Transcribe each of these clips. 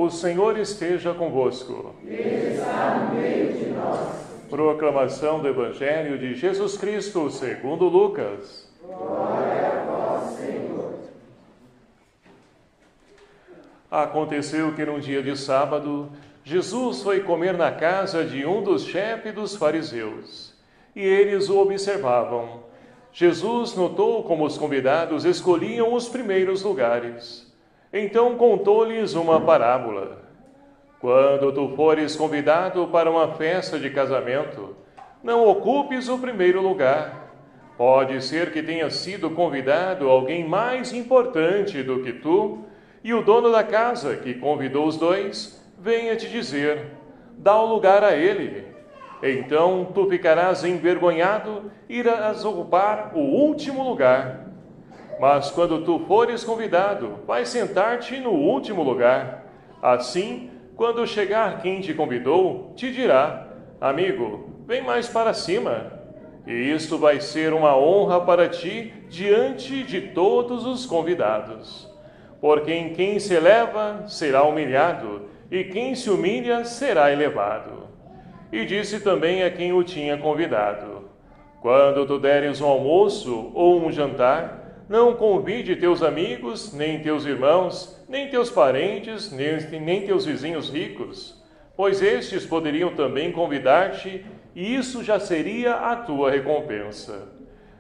O Senhor esteja convosco. Ele está no meio de nós. Proclamação do Evangelho de Jesus Cristo segundo Lucas. Glória a vós, Senhor. Aconteceu que num dia de sábado, Jesus foi comer na casa de um dos chefes dos fariseus, e eles o observavam. Jesus notou como os convidados escolhiam os primeiros lugares. Então contou-lhes uma parábola. Quando tu fores convidado para uma festa de casamento, não ocupes o primeiro lugar. Pode ser que tenha sido convidado alguém mais importante do que tu, e o dono da casa, que convidou os dois, venha te dizer: dá o lugar a ele. Então tu ficarás envergonhado e irás ocupar o último lugar. Mas quando tu fores convidado, vai sentar-te no último lugar. Assim, quando chegar quem te convidou, te dirá: amigo, vem mais para cima. E isto vai ser uma honra para ti diante de todos os convidados. Porque quem se eleva será humilhado, e quem se humilha será elevado. E disse também a quem o tinha convidado: quando tu deres um almoço ou um jantar, não convide teus amigos, nem teus irmãos, nem teus parentes, nem teus vizinhos ricos, pois estes poderiam também convidar-te, e isso já seria a tua recompensa.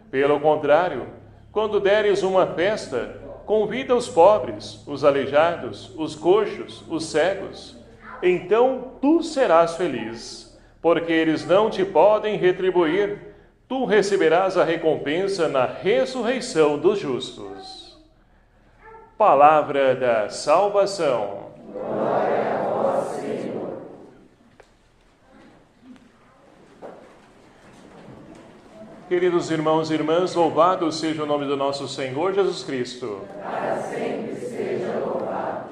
Pelo contrário, quando deres uma festa, convida os pobres, os aleijados, os coxos, os cegos. Então tu serás feliz, porque eles não te podem retribuir. Tu receberás a recompensa na ressurreição dos justos. Palavra da salvação. Glória a vós, Senhor. Queridos irmãos e irmãs, louvado seja o nome do nosso Senhor Jesus Cristo. Para sempre seja louvado.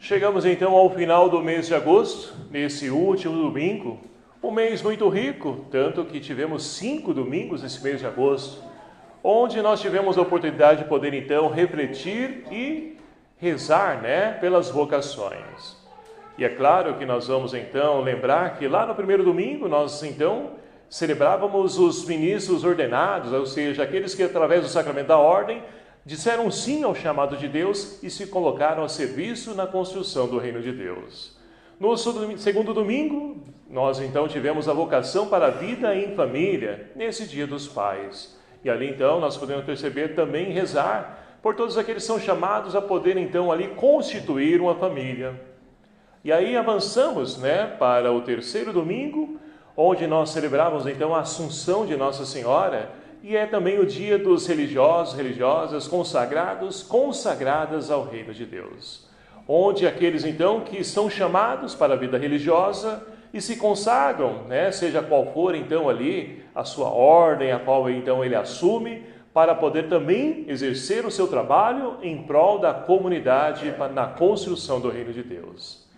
Chegamos então ao final do mês de agosto, nesse último domingo. Um mês muito rico, tanto que tivemos 5 domingos nesse mês de agosto, onde nós tivemos a oportunidade de poder então refletir e rezar, pelas vocações. E é claro que nós vamos então lembrar que lá no primeiro domingo nós então celebrávamos os ministros ordenados, ou seja, aqueles que através do sacramento da ordem disseram sim ao chamado de Deus e se colocaram a serviço na construção do reino de Deus. No segundo domingo, nós então tivemos a vocação para a vida em família, nesse Dia dos Pais. E ali então nós podemos perceber também rezar por todos aqueles que são chamados a poder então ali constituir uma família. E aí avançamos para o terceiro domingo, onde nós celebrávamos então a Assunção de Nossa Senhora, e é também o dia dos religiosos, religiosas, consagrados, consagradas ao reino de Deus. Onde aqueles então que são chamados para a vida religiosa e se consagram, seja qual for então ali a sua ordem, a qual então ele assume, para poder também exercer o seu trabalho em prol da comunidade na construção do reino de Deus.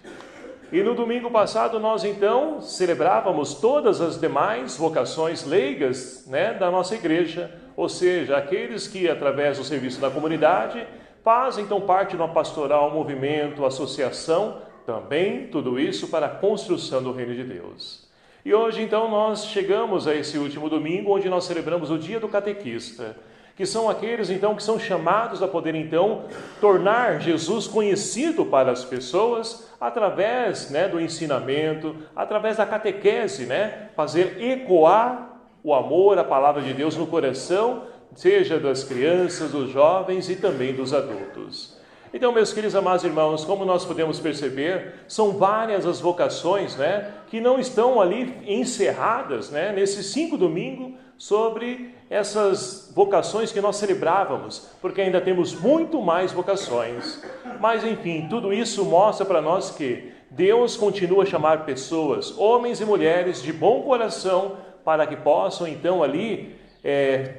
E no domingo passado nós então celebrávamos todas as demais vocações leigas da nossa igreja, ou seja, aqueles que através do serviço da comunidade fazem então parte de uma pastoral, movimento, associação, também tudo isso para a construção do reino de Deus. E hoje então nós chegamos a esse último domingo, onde nós celebramos o dia do catequista, que são aqueles então que são chamados a poder então tornar Jesus conhecido para as pessoas através do ensinamento, através da catequese, fazer ecoar o amor, a palavra de Deus no coração, seja das crianças, dos jovens e também dos adultos. Então, meus queridos amados irmãos, como nós podemos perceber, são várias as vocações que não estão ali encerradas nesses 5 domingos sobre essas vocações que nós celebrávamos, porque ainda temos muito mais vocações. Mas, enfim, tudo isso mostra para nós que Deus continua a chamar pessoas, homens e mulheres de bom coração, para que possam então ali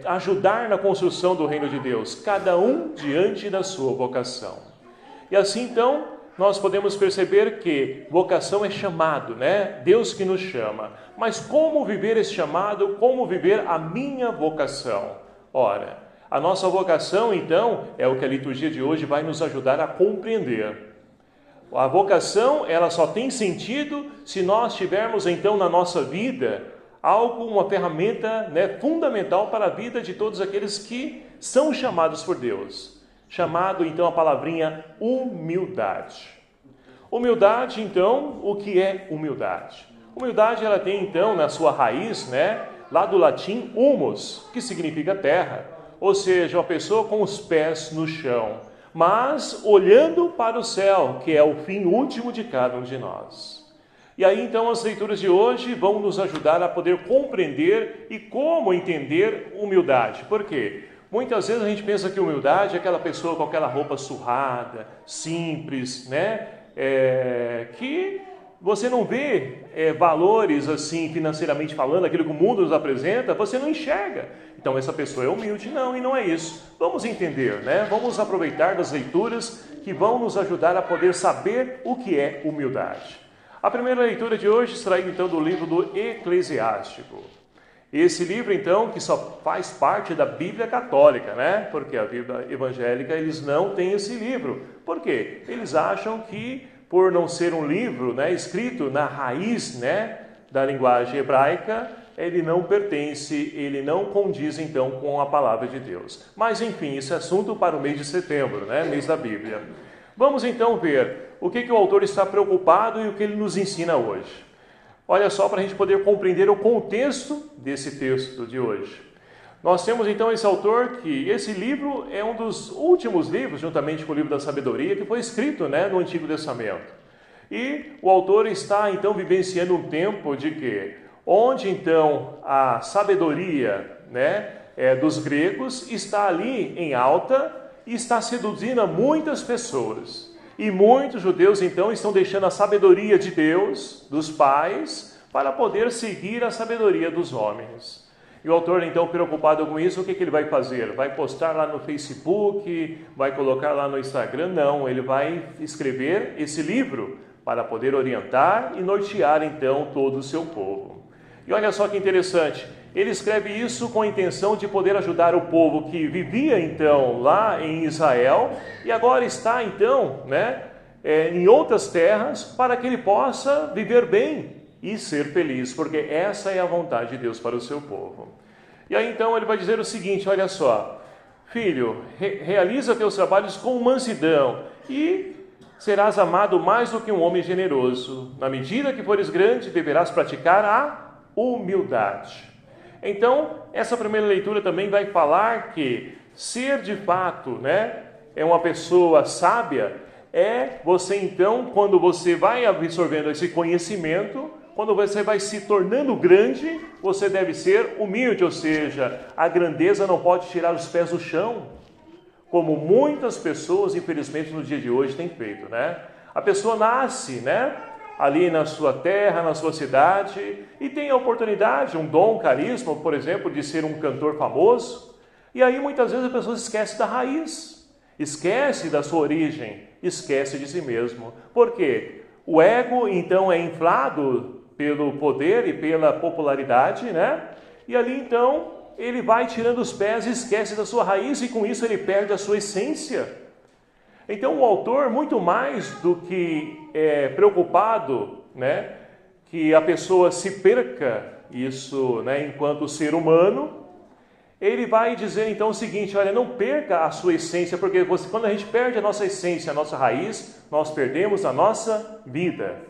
ajudar na construção do reino de Deus, cada um diante da sua vocação. E assim então nós podemos perceber que vocação é chamado, Deus que nos chama. Mas como viver esse chamado? Como viver a minha vocação? Ora, a nossa vocação então é o que a liturgia de hoje vai nos ajudar a compreender. A vocação, ela só tem sentido se nós tivermos então na nossa vida algo, uma ferramenta, né, fundamental para a vida de todos aqueles que são chamados por Deus. Chamado então a palavrinha humildade. Humildade, então, o que é humildade? Humildade, ela tem então na sua raiz, né, lá do latim humus, que significa terra, ou seja, uma pessoa com os pés no chão, mas olhando para o céu, que é o fim último de cada um de nós. E aí então as leituras de hoje vão nos ajudar a poder compreender e como entender humildade. Por quê? Muitas vezes a gente pensa que humildade é aquela pessoa com aquela roupa surrada, simples, né? Que você não vê valores assim financeiramente falando, aquilo que o mundo nos apresenta, você não enxerga. Então essa pessoa é humilde? Não, e não é isso. Vamos entender, né? Vamos aproveitar das leituras que vão nos ajudar a poder saber o que é humildade. A primeira leitura de hoje extraída então do livro do Eclesiástico. Esse livro então que só faz parte da Bíblia católica, né? Porque a Bíblia evangélica eles não têm esse livro. Por quê? Eles acham que por não ser um livro, né, escrito na raiz, né, da linguagem hebraica, ele não pertence, ele não condiz então com a palavra de Deus. Mas enfim, isso é assunto para o mês de setembro, né, mês da Bíblia. Vamos então ver o que o autor está preocupado e o que ele nos ensina hoje. Olha só, para a gente poder compreender o contexto desse texto de hoje. Nós temos então esse autor que esse livro é um dos últimos livros, juntamente com o livro da sabedoria, que foi escrito, né, no Antigo Testamento. E o autor está então vivenciando um tempo de quê? Onde então a sabedoria, né, dos gregos está ali em alta e está seduzindo a muitas pessoas. E muitos judeus então estão deixando a sabedoria de Deus, dos pais, para poder seguir a sabedoria dos homens. E o autor então preocupado com isso, o que ele vai fazer? Vai postar lá no Facebook, vai colocar lá no Instagram? Não, ele vai escrever esse livro para poder orientar e nortear então todo o seu povo. E olha só que interessante, ele escreve isso com a intenção de poder ajudar o povo que vivia então lá em Israel e agora está então, né, em outras terras para que ele possa viver bem e ser feliz, porque essa é a vontade de Deus para o seu povo. E aí então ele vai dizer o seguinte, olha só, filho, realiza teus trabalhos com mansidão e serás amado mais do que um homem generoso. Na medida que fores grande, deverás praticar a humildade. Então, essa primeira leitura também vai falar que ser de fato, né, é uma pessoa sábia, é você então, quando você vai absorvendo esse conhecimento, quando você vai se tornando grande, você deve ser humilde, ou seja, a grandeza não pode tirar os pés do chão, como muitas pessoas, infelizmente, no dia de hoje têm feito, né? A pessoa nasce, né, ali na sua terra, na sua cidade, e tem a oportunidade, um dom, um carisma, por exemplo, de ser um cantor famoso, e aí muitas vezes a pessoa esquece da raiz, esquece da sua origem, esquece de si mesmo. Por quê? O ego, então, é inflado pelo poder e pela popularidade, né? E ali, então, ele vai tirando os pés e esquece da sua raiz, e com isso ele perde a sua essência. Então o autor, muito mais do que preocupado, né, que a pessoa se perca isso, né, enquanto ser humano, ele vai dizer então o seguinte, olha, não perca a sua essência, porque quando a gente perde a nossa essência, a nossa raiz, nós perdemos a nossa vida.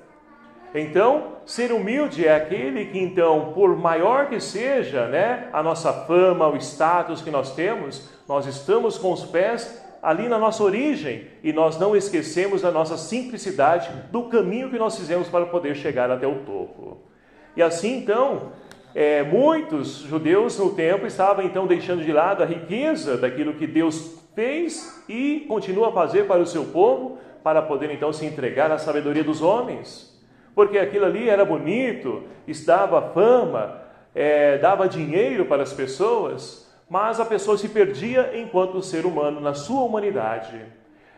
Então, ser humilde é aquele que então, por maior que seja, né, a nossa fama, o status que nós temos, nós estamos com os pés ali na nossa origem e nós não esquecemos da nossa simplicidade, do caminho que nós fizemos para poder chegar até o topo. E assim então, muitos judeus no tempo estavam então deixando de lado a riqueza daquilo que Deus fez e continua a fazer para o seu povo, para poder então se entregar à sabedoria dos homens. Porque aquilo ali era bonito, dava fama, dava dinheiro para as pessoas, mas a pessoa se perdia enquanto ser humano, na sua humanidade.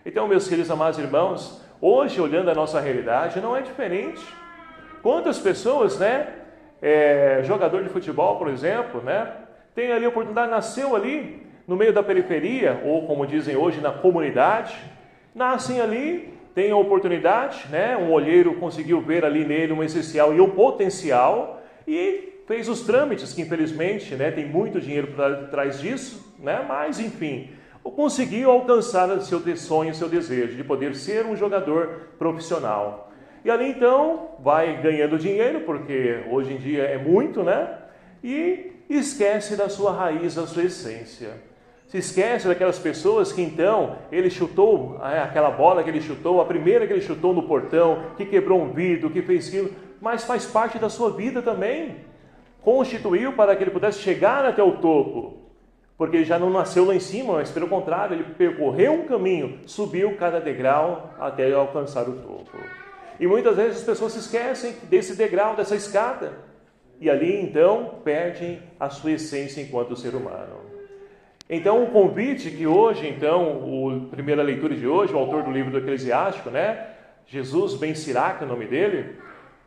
Então, meus queridos amados irmãos, hoje, olhando a nossa realidade, não é diferente. Quantas pessoas, né, jogador de futebol, por exemplo, né, tem ali a oportunidade, nasceu ali, no meio da periferia, ou como dizem hoje, na comunidade, nascem ali tem a oportunidade, né? Um olheiro conseguiu ver ali nele um essencial e um potencial e fez os trâmites, que infelizmente, né, tem muito dinheiro por trás disso, né? Mas enfim, conseguiu alcançar o seu sonho, o seu desejo de poder ser um jogador profissional. E ali então vai ganhando dinheiro, porque hoje em dia é muito, né? E esquece da sua raiz, da sua essência. Se esquece daquelas pessoas que então ele chutou, aquela bola que ele chutou, a primeira que ele chutou no portão, que quebrou um vidro, que fez aquilo, mas faz parte da sua vida também. Constituiu para que ele pudesse chegar até o topo, porque ele já não nasceu lá em cima, mas pelo contrário, ele percorreu um caminho, subiu cada degrau até alcançar o topo. E muitas vezes as pessoas se esquecem desse degrau, dessa escada, e ali então perdem a sua essência enquanto ser humano. Então o convite que hoje, então, a primeira leitura de hoje, o autor do livro do Eclesiástico, né, Jesus Ben Sirac, é o nome dele,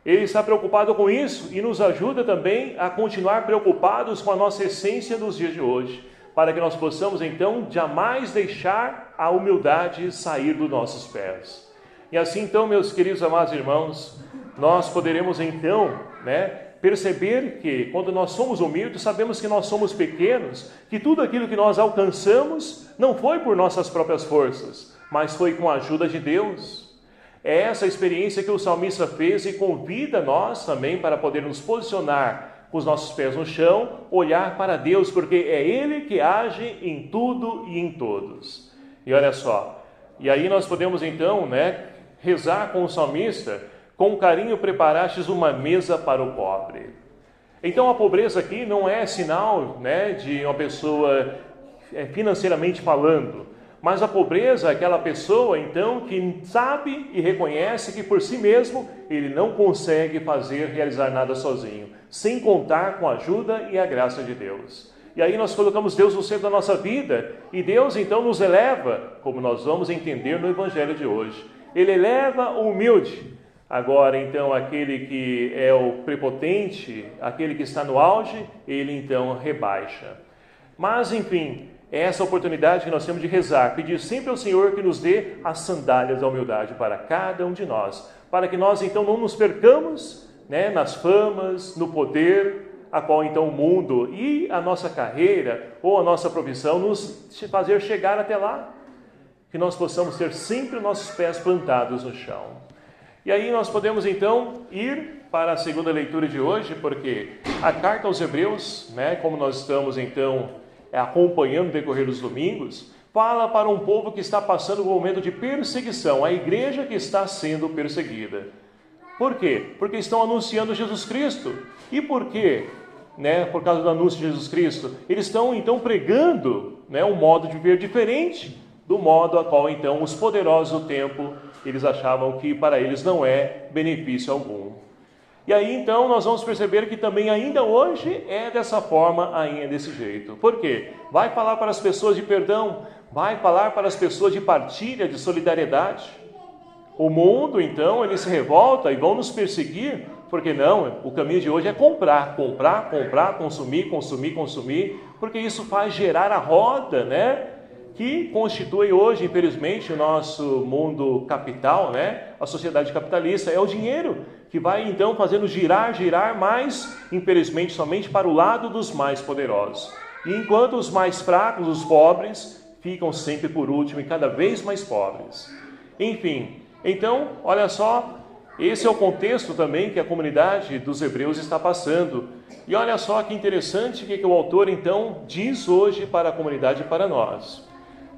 ele está preocupado com isso e nos ajuda também a continuar preocupados com a nossa essência nos dias de hoje, para que nós possamos então jamais deixar a humildade sair dos nossos pés. E assim então, meus queridos amados irmãos, nós poderemos então, né, perceber que quando nós somos humildes, sabemos que nós somos pequenos, que tudo aquilo que nós alcançamos não foi por nossas próprias forças, mas foi com a ajuda de Deus. É essa experiência que o salmista fez e convida nós também para poder nos posicionar com os nossos pés no chão, olhar para Deus, porque é Ele que age em tudo e em todos. E olha só, e aí nós podemos então, né, rezar com o salmista: com carinho preparastes uma mesa para o pobre. Então a pobreza aqui não é sinal, né, de uma pessoa financeiramente falando, mas a pobreza é aquela pessoa então que sabe e reconhece que por si mesmo ele não consegue realizar nada sozinho, sem contar com a ajuda e a graça de Deus. E aí nós colocamos Deus no centro da nossa vida e Deus então nos eleva, como nós vamos entender no Evangelho de hoje. Ele eleva o humilde. Agora, então, aquele que é o prepotente, aquele que está no auge, ele então rebaixa. Mas, enfim, é essa oportunidade que nós temos de rezar, pedir sempre ao Senhor que nos dê as sandálias da humildade para cada um de nós, para que nós então não nos percamos, né, nas famas, no poder, a qual então o mundo e a nossa carreira ou a nossa profissão nos fazer chegar até lá, que nós possamos ter sempre os nossos pés plantados no chão. E aí nós podemos então ir para a segunda leitura de hoje, porque a carta aos Hebreus, né, como nós estamos então acompanhando o decorrer dos domingos, fala para um povo que está passando por um momento de perseguição, a igreja que está sendo perseguida. Por quê? Porque estão anunciando Jesus Cristo. E por quê? Né, por causa do anúncio de Jesus Cristo, eles estão então pregando, né, um modo de viver diferente do modo a qual então os poderosos do tempo, eles achavam que para eles não é benefício algum. E aí então nós vamos perceber que também ainda hoje é dessa forma, ainda desse jeito. Por quê? Vai falar para as pessoas de perdão, vai falar para as pessoas de partilha, de solidariedade. O mundo então, ele se revolta e vão nos perseguir, porque não, o caminho de hoje é comprar, consumir, porque isso faz gerar a roda, né? Que constitui hoje, infelizmente, o nosso mundo capital, né? A sociedade capitalista, é o dinheiro que vai então fazendo girar mais, infelizmente, somente para o lado dos mais poderosos. E enquanto os mais fracos, os pobres, ficam sempre por último e cada vez mais pobres. Enfim, então, olha só, esse é o contexto também que a comunidade dos hebreus está passando. E olha só que interessante o que o autor então diz hoje para a comunidade e para nós.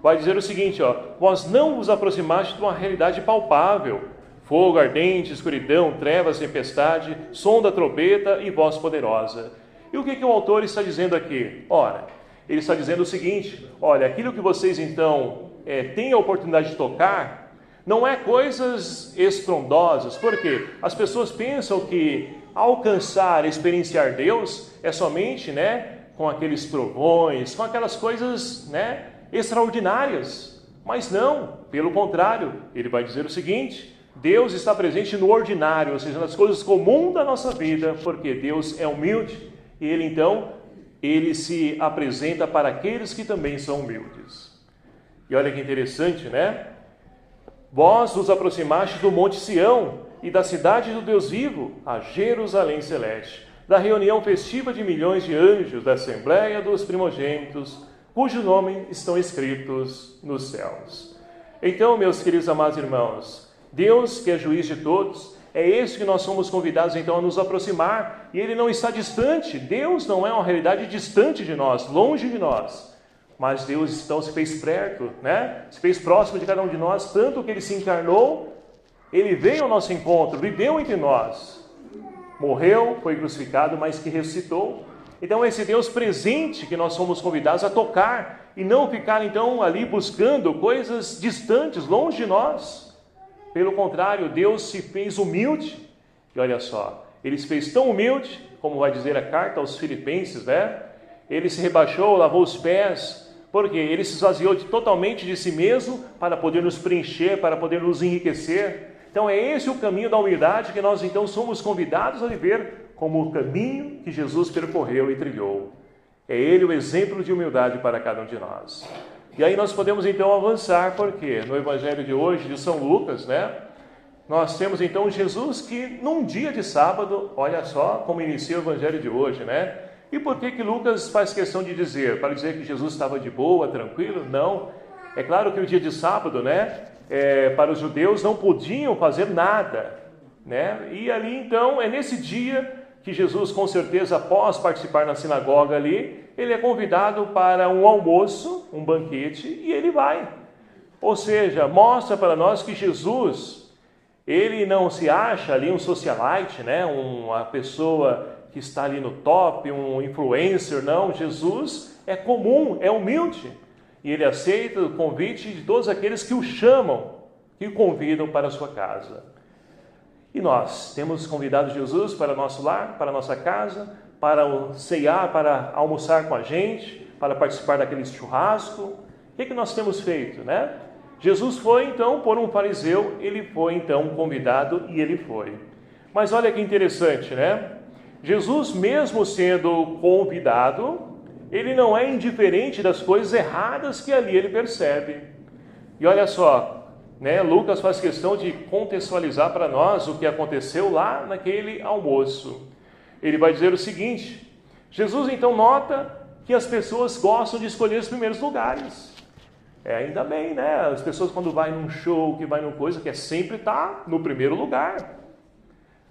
Vai dizer o seguinte, ó: vós não vos aproximaste de uma realidade palpável, fogo ardente, escuridão, trevas, tempestade, som da trombeta e voz poderosa. E o que o autor está dizendo aqui? Ora, ele está dizendo o seguinte: olha, aquilo que vocês então têm a oportunidade de tocar, não é coisas estrondosas, porque as pessoas pensam que alcançar, experienciar Deus é somente, né, com aqueles trovões, com aquelas coisas, né, extraordinárias, mas não, pelo contrário, ele vai dizer o seguinte: Deus está presente no ordinário, ou seja, nas coisas comuns da nossa vida, porque Deus é humilde, e Ele então, Ele se apresenta para aqueles que também são humildes. E olha que interessante, né? Vós vos aproximastes do monte Sião e da cidade do Deus vivo, a Jerusalém celeste, da reunião festiva de milhões de anjos, da assembleia dos primogênitos, cujo nome estão escritos nos céus. Então, meus queridos amados irmãos, Deus, que é juiz de todos, é esse que nós somos convidados então a nos aproximar, e Ele não está distante. Deus não é uma realidade distante de nós, longe de nós, mas Deus então se fez perto, né? Se fez próximo de cada um de nós, tanto que Ele se encarnou, Ele veio ao nosso encontro, viveu entre nós, morreu, foi crucificado, mas que ressuscitou. Então esse Deus presente que nós somos convidados a tocar, e não ficar então ali buscando coisas distantes, longe de nós. Pelo contrário, Deus se fez humilde, e olha só, Ele se fez tão humilde, como vai dizer a carta aos Filipenses, né? Ele se rebaixou, lavou os pés, porque Ele se esvaziou totalmente de si mesmo, para poder nos preencher, para poder nos enriquecer. Então é esse o caminho da humildade que nós então somos convidados a viver, como o caminho que Jesus percorreu e trilhou. É Ele o exemplo de humildade para cada um de nós. E aí nós podemos então avançar, porque no Evangelho de hoje, de São Lucas, né? Nós temos então Jesus que num dia de sábado, olha só como inicia o Evangelho de hoje, né? E por que Lucas faz questão de dizer? Para dizer que Jesus estava de boa, tranquilo? Não. É claro que o dia de sábado, né? Para os judeus não podiam fazer nada, né? E ali então, é nesse dia que Jesus, com certeza, após participar na sinagoga ali, ele é convidado para um almoço, um banquete, e ele vai. Ou seja, mostra para nós que Jesus, ele não se acha ali um socialite, né? Uma pessoa que está ali no top, um influencer, não. Jesus é comum, é humilde, e ele aceita o convite de todos aqueles que o chamam, que o convidam para a sua casa. E nós temos convidado Jesus para nosso lar, para nossa casa, para ceiar, para almoçar com a gente, para participar daquele churrasco. O que nós temos feito, né? Jesus foi então por um fariseu, ele foi então convidado e ele foi. Mas olha que interessante, né? Jesus, mesmo sendo convidado, ele não é indiferente das coisas erradas que ali ele percebe. E olha só, né? Lucas faz questão de contextualizar para nós o que aconteceu lá naquele almoço. Ele vai dizer o seguinte: Jesus então nota que as pessoas gostam de escolher os primeiros lugares. Ainda bem, né? As pessoas quando vai num show, que vai numa coisa, quer sempre estar no primeiro lugar.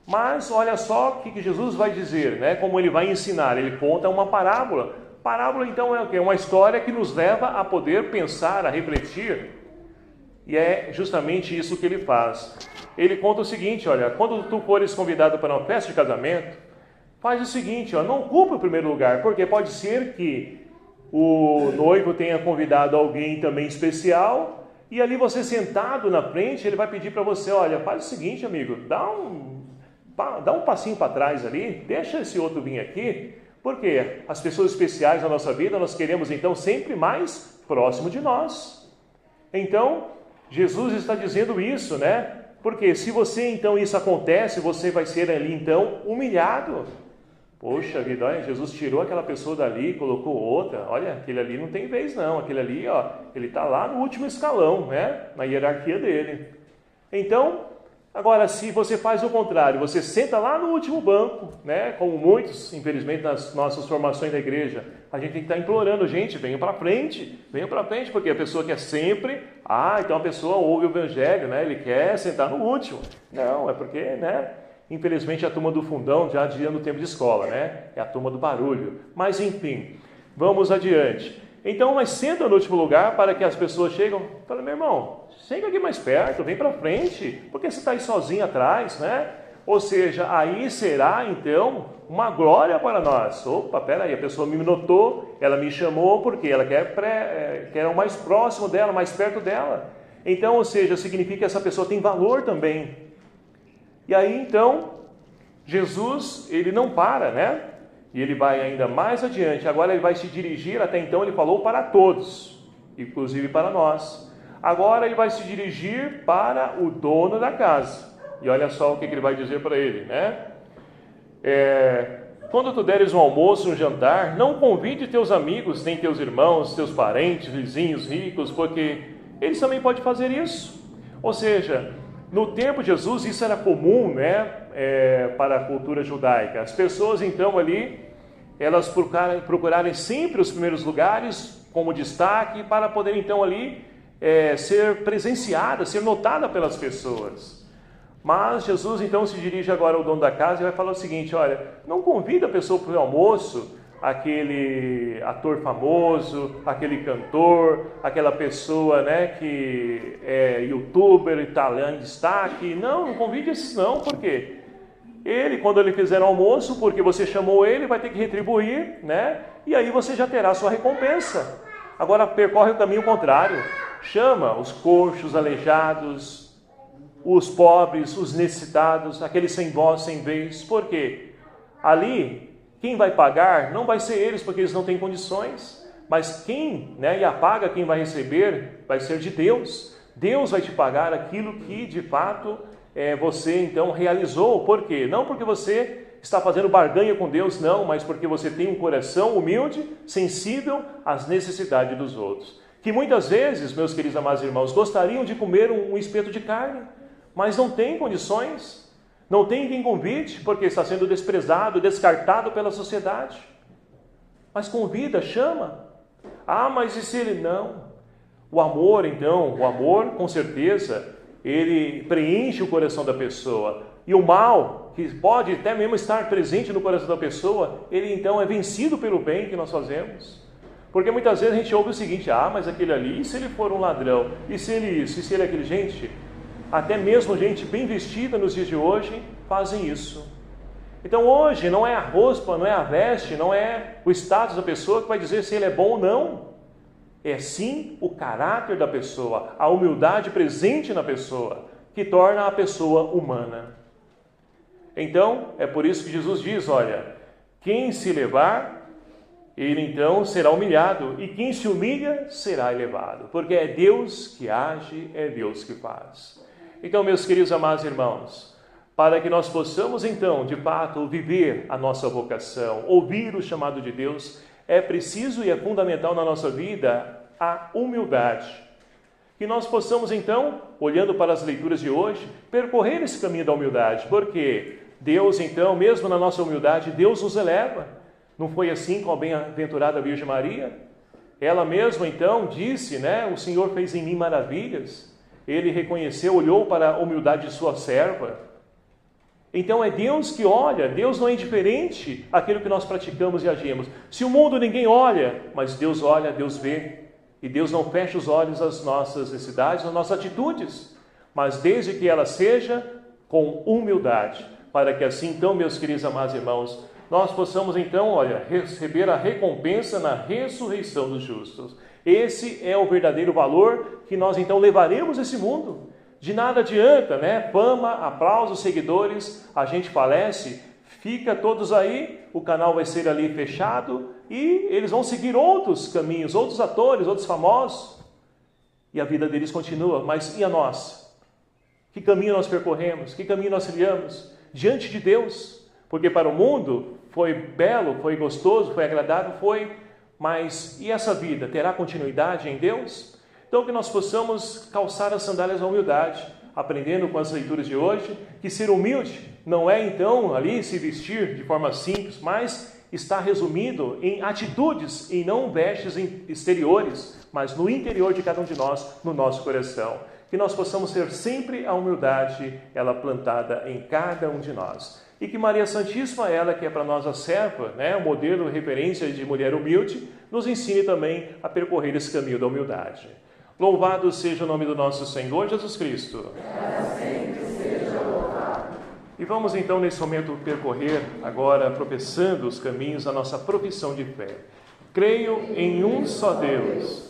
Mas olha só o que Jesus vai dizer, né? Como ele vai ensinar. Ele conta uma parábola. Parábola então é o quê? Uma história que nos leva a poder pensar, a refletir. E é justamente isso que ele faz. Ele conta o seguinte: olha, quando tu fores convidado para uma festa de casamento, faz o seguinte, ó, não ocupa o primeiro lugar, porque pode ser que o noivo tenha convidado alguém também especial, e ali você sentado na frente, ele vai pedir para você: olha, faz o seguinte, amigo, dá um passinho para trás ali, deixa esse outro vir aqui, porque as pessoas especiais na nossa vida, nós queremos então sempre mais próximo de nós. Então, Jesus está dizendo isso, né? Porque se você então isso acontece, você vai ser ali então humilhado. Poxa vida, olha, Jesus tirou aquela pessoa dali, colocou outra. Olha, aquele ali não tem vez não, aquele ali, ó, ele está lá no último escalão, né? Na hierarquia dele. Então, agora se você faz o contrário, você senta lá no último banco, né? Como muitos, infelizmente, nas nossas formações da igreja, a gente tem que estar implorando: gente, venham para frente, porque a pessoa quer sempre, então a pessoa ouve o evangelho, né? Ele quer sentar no último. Não, é porque, né? Infelizmente a turma do fundão já dizia no tempo de escola, né? É a turma do barulho. Mas enfim, vamos adiante. Então, mas senta no último lugar para que as pessoas chegam. Fala: meu irmão, chega aqui mais perto, vem para frente, porque você está aí sozinho atrás, né? Ou seja, aí será então uma glória para nós. Opa, peraí, a pessoa me notou, ela me chamou porque ela quer o mais próximo dela, mais perto dela. Então, ou seja, significa que essa pessoa tem valor também. E aí então, Jesus, ele não para, né? E ele vai ainda mais adiante. Agora ele vai se dirigir, até então ele falou para todos, inclusive para nós. Agora ele vai se dirigir para o dono da casa. E olha só o que ele vai dizer para ele, né? Quando tu deres um almoço, um jantar, não convide teus amigos, nem teus irmãos, teus parentes, vizinhos ricos, porque eles também podem fazer isso. Ou seja, no tempo de Jesus isso era comum, né, para a cultura judaica. As pessoas então ali, elas procurarem sempre os primeiros lugares como destaque para poder então ali ser presenciada, ser notada pelas pessoas. Mas Jesus então se dirige agora ao dono da casa e vai falar o seguinte: olha, não convida a pessoa para o almoço, aquele ator famoso, aquele cantor, aquela pessoa, né, que é youtuber e está lá em destaque. Não convide esses não, por quê? Ele, quando ele fizer o almoço, porque você chamou ele, vai ter que retribuir, né? E aí você já terá a sua recompensa. Agora percorre o caminho contrário. Chama os coxos, os aleijados, os pobres, os necessitados, aqueles sem voz, sem vez. Por quê? Ali, quem vai pagar não vai ser eles, porque eles não têm condições. Mas quem, né, e a paga quem vai receber vai ser de Deus. Deus vai te pagar aquilo que de fato você então realizou. Por quê? Não porque você está fazendo barganha com Deus, não, mas porque você tem um coração humilde, sensível às necessidades dos outros. Que muitas vezes, meus queridos amados irmãos, gostariam de comer um espeto de carne, mas não tem condições, não tem quem convide, porque está sendo desprezado, descartado pela sociedade. Mas convida, chama. Ah, mas e se ele não? O amor, então, o amor, com certeza, ele preenche o coração da pessoa. E o mal, que pode até mesmo estar presente no coração da pessoa, ele então é vencido pelo bem que nós fazemos. Porque muitas vezes a gente ouve o seguinte: ah, mas aquele ali, e se ele for um ladrão? E se ele isso? E se ele aquele? Gente, até mesmo gente bem vestida nos dias de hoje fazem isso. Então hoje não é a roupa, não é a veste, não é o status da pessoa que vai dizer se ele é bom ou não. É sim o caráter da pessoa, a humildade presente na pessoa, que torna a pessoa humana. Então, é por isso que Jesus diz: olha, quem se elevar, ele então será humilhado, e quem se humilha será elevado, porque é Deus que age, é Deus que faz. Então, meus queridos amados irmãos, para que nós possamos então, de fato, viver a nossa vocação, ouvir o chamado de Deus, é preciso e é fundamental na nossa vida a humildade. Que nós possamos então, olhando para as leituras de hoje, percorrer esse caminho da humildade, porque Deus então, mesmo na nossa humildade, Deus nos eleva. Não foi assim com a bem-aventurada Virgem Maria? Ela mesma então disse, né, o Senhor fez em mim maravilhas. Ele reconheceu, olhou para a humildade de sua serva. Então é Deus que olha, Deus não é indiferente àquilo que nós praticamos e agimos. Se o mundo ninguém olha, mas Deus olha, Deus vê. E Deus não fecha os olhos às nossas necessidades, às nossas atitudes, mas desde que ela seja com humildade, para que assim então, meus queridos amados irmãos, nós possamos então, olha, receber a recompensa na ressurreição dos justos. Esse é o verdadeiro valor que nós então levaremos a esse mundo. De nada adianta, né? Fama, aplausos, seguidores, a gente falece, fica todos aí, o canal vai ser ali fechado e eles vão seguir outros caminhos, outros atores, outros famosos, e a vida deles continua. Mas e a nós? Que caminho nós percorremos? Que caminho nós trilhamos? Diante de Deus? Porque para o mundo foi belo, foi gostoso, foi agradável, foi, mas e essa vida? Terá continuidade em Deus? Então que nós possamos calçar as sandálias da humildade, aprendendo com as leituras de hoje, que ser humilde não é então ali se vestir de forma simples, mas está resumido em atitudes e não vestes exteriores, mas no interior de cada um de nós, no nosso coração. Que nós possamos ter sempre a humildade, ela plantada em cada um de nós. E que Maria Santíssima, ela que é para nós a serva, né, o modelo, referência de mulher humilde, nos ensine também a percorrer esse caminho da humildade. Louvado seja o nome do nosso Senhor Jesus Cristo. Para sempre seja louvado. E vamos então nesse momento percorrer agora, professando os caminhos da nossa profissão de fé. Creio em um só Deus,